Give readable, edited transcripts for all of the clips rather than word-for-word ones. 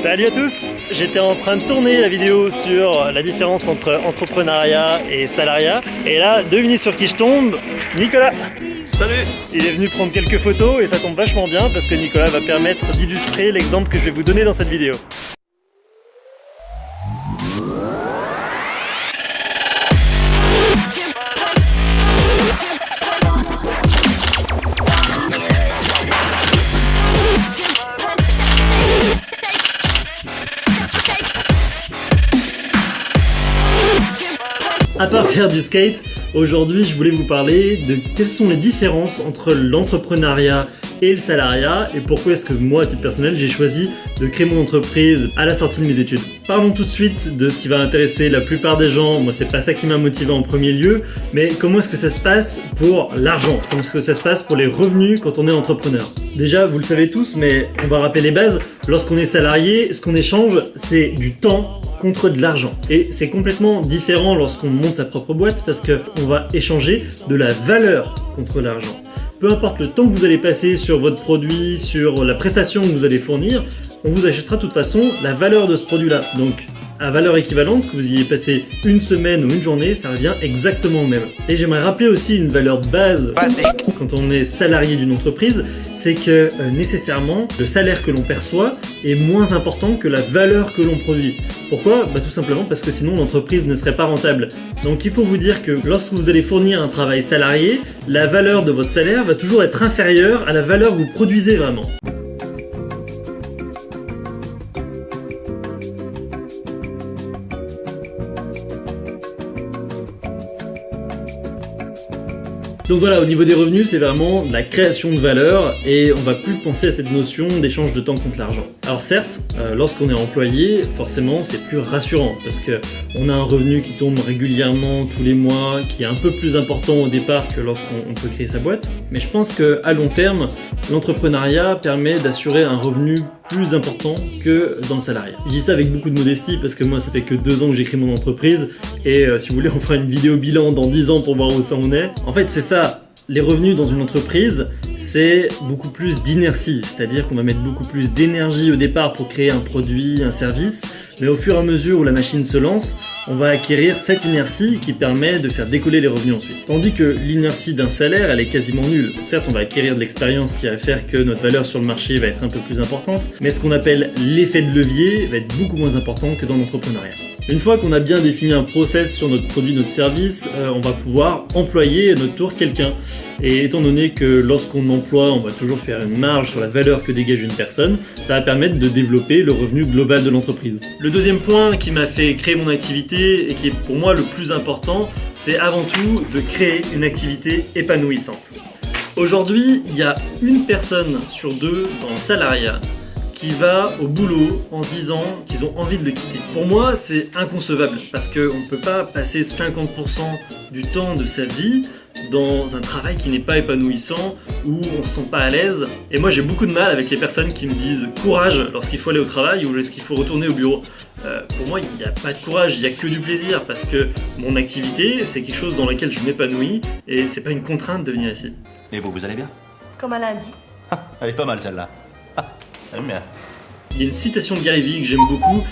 Salut à tous! J'étais en train de tourner la vidéo sur la différence entre entrepreneuriat et salariat. Et là, devinez sur qui je tombe? Nicolas! Salut! Il est venu prendre quelques photos et ça tombe vachement bien parce que Nicolas va permettre d'illustrer l'exemple que je vais vous donner dans cette vidéo. À part faire du skate, aujourd'hui je voulais vous parler de quelles sont les différences entre l'entrepreneuriat et le salariat et pourquoi est-ce que moi, à titre personnel, j'ai choisi de créer mon entreprise à la sortie de mes études. Parlons tout de suite de ce qui va intéresser la plupart des gens. Moi, c'est pas ça qui m'a motivé en premier lieu, mais comment est-ce que ça se passe pour l'argent? Comment est-ce que ça se passe pour les revenus quand on est entrepreneur? Déjà, vous le savez tous, mais on va rappeler les bases. Lorsqu'on est salarié, ce qu'on échange, c'est du temps contre de l'argent. Et c'est complètement différent lorsqu'on monte sa propre boîte parce qu'on va échanger de la valeur contre l'argent. Peu importe le temps que vous allez passer sur votre produit, sur la prestation que vous allez fournir, on vous achètera de toute façon la valeur de ce produit-là. Donc, à valeur équivalente, que vous y ayez passé une semaine ou une journée, ça revient exactement au même. Et j'aimerais rappeler aussi une valeur de base quand on est salarié d'une entreprise, c'est que nécessairement, le salaire que l'on perçoit est moins important que la valeur que l'on produit. Pourquoi? Tout simplement parce que sinon l'entreprise ne serait pas rentable. Donc il faut vous dire que lorsque vous allez fournir un travail salarié, la valeur de votre salaire va toujours être inférieure à la valeur que vous produisez vraiment. Donc voilà, au niveau des revenus, c'est vraiment de la création de valeur et on va plus penser à cette notion d'échange de temps contre l'argent. Alors certes, lorsqu'on est employé, forcément c'est plus rassurant parce qu'on a un revenu qui tombe régulièrement tous les mois, qui est un peu plus important au départ que lorsqu'on peut créer sa boîte. Mais je pense qu'à long terme, l'entrepreneuriat permet d'assurer un revenu plus important que dans le salariat. Je dis ça avec beaucoup de modestie parce que moi ça fait que 2 ans que j'ai créé mon entreprise et si vous voulez on fera une vidéo bilan dans 10 ans pour voir où ça en est. En fait c'est ça, les revenus dans une entreprise c'est beaucoup plus d'inertie, c'est-à-dire qu'on va mettre beaucoup plus d'énergie au départ pour créer un produit, un service, mais au fur et à mesure où la machine se lance, on va acquérir cette inertie qui permet de faire décoller les revenus ensuite. Tandis que l'inertie d'un salaire, elle est quasiment nulle. Certes, on va acquérir de l'expérience qui va faire que notre valeur sur le marché va être un peu plus importante, mais ce qu'on appelle l'effet de levier va être beaucoup moins important que dans l'entrepreneuriat. Une fois qu'on a bien défini un process sur notre produit, notre service, on va pouvoir employer à notre tour quelqu'un. Et étant donné que lorsqu'on emploie, on va toujours faire une marge sur la valeur que dégage une personne, ça va permettre de développer le revenu global de l'entreprise. Le deuxième point qui m'a fait créer mon activité et qui est pour moi le plus important, c'est avant tout de créer une activité épanouissante. Aujourd'hui, il y a une personne sur 2 dans le salariat qui va au boulot en se disant qu'ils ont envie de le quitter. Pour moi, c'est inconcevable parce qu'on ne peut pas passer 50% du temps de sa vie dans un travail qui n'est pas épanouissant, où on se sent pas à l'aise. Et moi j'ai beaucoup de mal avec les personnes qui me disent courage lorsqu'il faut aller au travail ou lorsqu'il faut retourner au bureau. Pour moi il n'y a pas de courage, il n'y a que du plaisir parce que mon activité c'est quelque chose dans lequel je m'épanouis et c'est pas une contrainte de venir ici. Et vous allez bien? Comme à lundi. Elle est pas mal celle-là. Elle aime bien. Il y a une citation de Gary Vee que j'aime beaucoup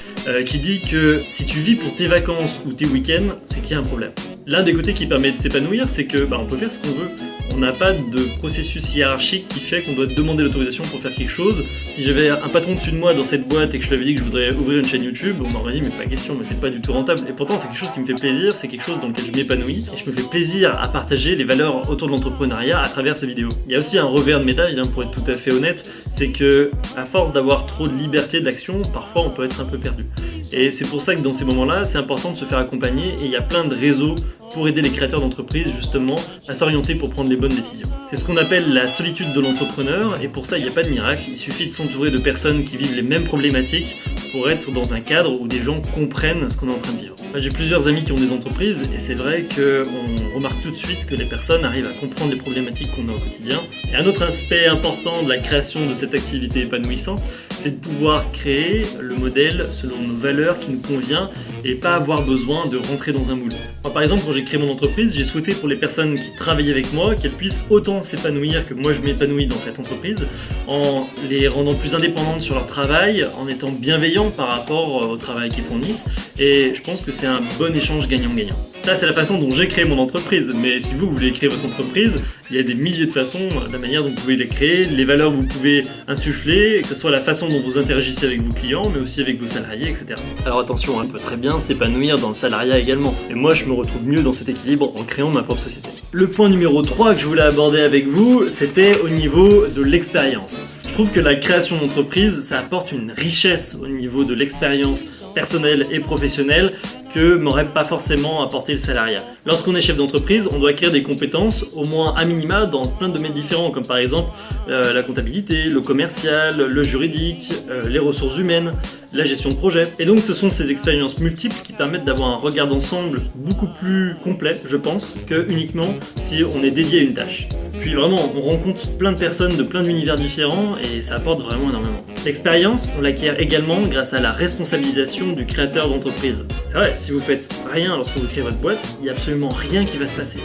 qui dit que si tu vis pour tes vacances ou tes week-ends, c'est qu'il y a un problème. L'un des côtés qui permet de s'épanouir, c'est que on peut faire ce qu'on veut. On n'a pas de processus hiérarchique qui fait qu'on doit demander l'autorisation pour faire quelque chose. Si j'avais un patron dessus de moi dans cette boîte et que je lui avais dit que je voudrais ouvrir une chaîne YouTube, on m'aurait dit mais pas question, mais c'est pas du tout rentable. Et pourtant c'est quelque chose qui me fait plaisir, c'est quelque chose dans lequel je m'épanouis et je me fais plaisir à partager les valeurs autour de l'entrepreneuriat à travers ces vidéos. Il y a aussi un revers de médaille, pour être tout à fait honnête, c'est que à force d'avoir trop de liberté d'action, parfois on peut être un peu perdu. Et c'est pour ça que dans ces moments-là, c'est important de se faire accompagner et il y a plein de réseaux pour aider les créateurs d'entreprises justement à s'orienter pour prendre les bonnes décisions. C'est ce qu'on appelle la solitude de l'entrepreneur et pour ça il n'y a pas de miracle, il suffit de s'entourer de personnes qui vivent les mêmes problématiques pour être dans un cadre où des gens comprennent ce qu'on est en train de vivre. J'ai plusieurs amis qui ont des entreprises et c'est vrai qu'on remarque tout de suite que les personnes arrivent à comprendre les problématiques qu'on a au quotidien. Et un autre aspect important de la création de cette activité épanouissante, c'est de pouvoir créer le modèle selon nos valeurs qui nous convient et pas avoir besoin de rentrer dans un moule. Moi, par exemple, quand j'ai créé mon entreprise, j'ai souhaité pour les personnes qui travaillaient avec moi qu'elles puissent autant s'épanouir que moi je m'épanouis dans cette entreprise, en les rendant plus indépendantes sur leur travail, en étant bienveillants par rapport au travail qu'ils fournissent, et je pense que c'est un bon échange gagnant-gagnant. Ça, c'est la façon dont j'ai créé mon entreprise, mais si vous voulez créer votre entreprise, il y a des milliers de façons, la manière dont vous pouvez les créer, les valeurs que vous pouvez insuffler, que ce soit la façon dont vous interagissez avec vos clients, mais aussi avec vos salariés, etc. Alors attention, on peut très bien s'épanouir dans le salariat également, et moi je me retrouve mieux dans cet équilibre en créant ma propre société. Le point numéro 3 que je voulais aborder avec vous, c'était au niveau de l'expérience. Je trouve que la création d'entreprise, ça apporte une richesse au niveau de l'expérience personnelle et professionnelle que m'aurait pas forcément apporté le salariat. Lorsqu'on est chef d'entreprise, on doit acquérir des compétences, au moins à minima, dans plein de domaines différents, comme par exemple la comptabilité, le commercial, le juridique, les ressources humaines, la gestion de projet. Et donc ce sont ces expériences multiples qui permettent d'avoir un regard d'ensemble beaucoup plus complet, je pense, que uniquement si on est dédié à une tâche. Puis vraiment, on rencontre plein de personnes de plein d'univers différents et ça apporte vraiment énormément. L'expérience, on l'acquiert également grâce à la responsabilisation du créateur d'entreprise. C'est vrai, si vous faites rien lorsque vous créez votre boîte, il n'y a absolument rien qui va se passer.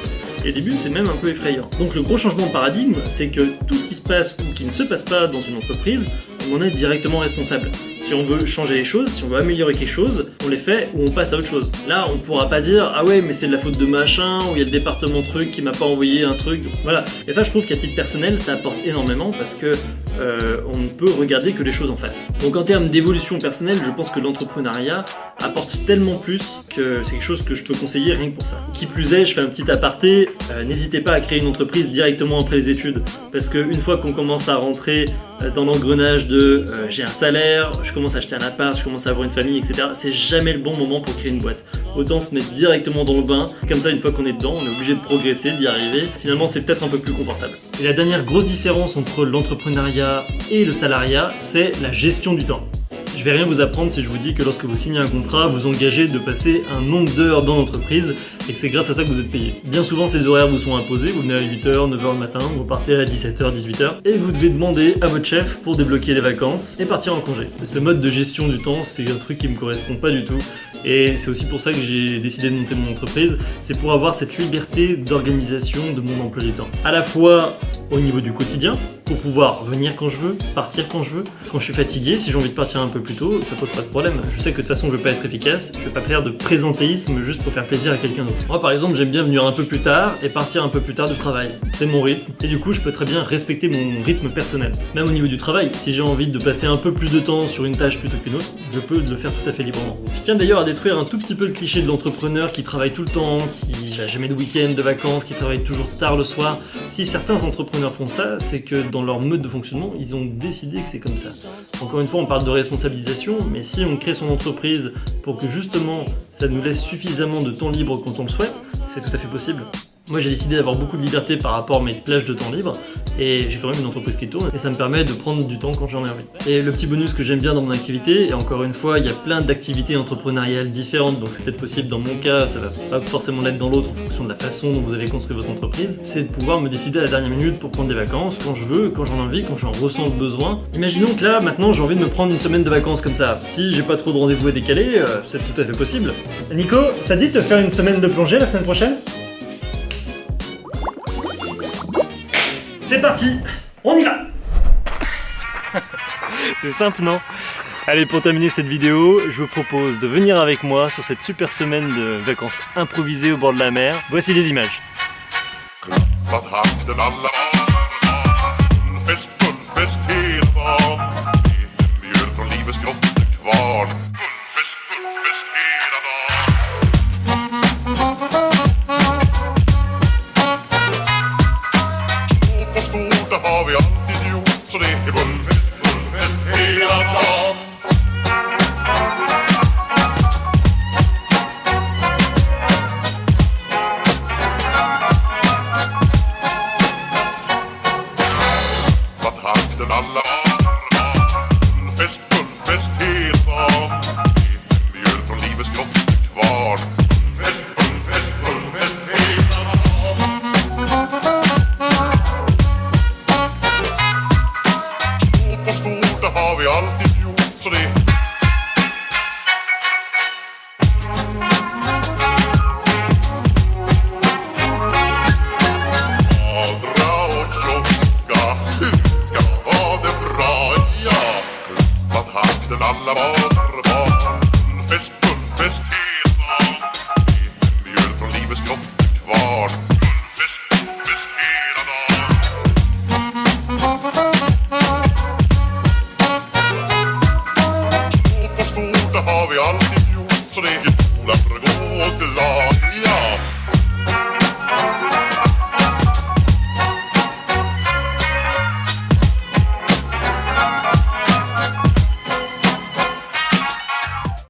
Et au début, c'est même un peu effrayant. Donc le gros changement de paradigme, c'est que tout ce qui se passe ou qui ne se passe pas dans une entreprise, on en est directement responsable. Si on veut changer les choses, si on veut améliorer quelque chose, on les fait ou on passe à autre chose. Là, on ne pourra pas dire « Ah ouais, mais c'est de la faute de machin » ou « Il y a le département truc qui m'a pas envoyé un truc. » Voilà. Et ça, je trouve qu'à titre personnel, ça apporte énormément parce que on ne peut regarder que les choses en face. Donc en termes d'évolution personnelle, je pense que l'entrepreneuriat apporte tellement plus que c'est quelque chose que je peux conseiller rien que pour ça. Qui plus est, je fais un petit aparté, n'hésitez pas à créer une entreprise directement après les études. Parce qu'une fois qu'on commence à rentrer dans l'engrenage de j'ai un salaire, je commence à acheter un appart, je commence à avoir une famille, etc. C'est jamais le bon moment pour créer une boîte. Autant se mettre directement dans le bain, comme ça une fois qu'on est dedans, on est obligé de progresser, d'y arriver. Finalement c'est peut-être un peu plus confortable. Et la dernière grosse différence entre l'entrepreneuriat et le salariat, c'est la gestion du temps. Je vais rien vous apprendre si je vous dis que lorsque vous signez un contrat, vous engagez de passer un nombre d'heures dans l'entreprise et que c'est grâce à ça que vous êtes payé. Bien souvent, ces horaires vous sont imposés, vous venez à 8h, 9h le matin, vous partez à 17h, 18h et vous devez demander à votre chef pour débloquer les vacances et partir en congé. Ce mode de gestion du temps, c'est un truc qui me correspond pas du tout et c'est aussi pour ça que j'ai décidé de monter mon entreprise, c'est pour avoir cette liberté d'organisation de mon emploi du temps. À la fois au niveau du quotidien, pour pouvoir venir quand je veux, partir quand je veux. Quand je suis fatigué, si j'ai envie de partir un peu plus tôt, ça pose pas de problème. Je sais que de toute façon je veux pas être efficace, je vais pas faire de présentéisme juste pour faire plaisir à quelqu'un d'autre. Moi par exemple, j'aime bien venir un peu plus tard et partir un peu plus tard du travail. C'est mon rythme et du coup je peux très bien respecter mon rythme personnel. Même au niveau du travail, si j'ai envie de passer un peu plus de temps sur une tâche plutôt qu'une autre, je peux le faire tout à fait librement. Je tiens d'ailleurs à détruire un tout petit peu le cliché de l'entrepreneur qui travaille tout le temps, qui n'a jamais de week-end, de vacances, qui travaille toujours tard le soir. Si certains entrepreneurs font ça, c'est que dans leur mode de fonctionnement, ils ont décidé que c'est comme ça. Encore une fois, on parle de responsabilisation, mais si on crée son entreprise pour que justement ça nous laisse suffisamment de temps libre quand on le souhaite, c'est tout à fait possible. Moi j'ai décidé d'avoir beaucoup de liberté par rapport à mes plages de temps libre et j'ai quand même une entreprise qui tourne et ça me permet de prendre du temps quand j'en ai envie. Et le petit bonus que j'aime bien dans mon activité, et encore une fois il y a plein d'activités entrepreneuriales différentes donc c'est peut-être possible dans mon cas, ça va pas forcément l'être dans l'autre en fonction de la façon dont vous avez construit votre entreprise, c'est de pouvoir me décider à la dernière minute pour prendre des vacances quand je veux, quand j'en ai envie, quand j'en ressens le besoin. Imaginons que là maintenant j'ai envie de me prendre une semaine de vacances comme ça. Si j'ai pas trop de rendez-vous à décaler, c'est tout à fait possible. Nico, ça te dit de te faire une semaine de plongée la semaine prochaine ? C'est parti, on y va. C'est simple, non? Allez, pour terminer cette vidéo, je vous propose de venir avec moi sur cette super semaine de vacances improvisées au bord de la mer. Voici les images. dalla Waterboard.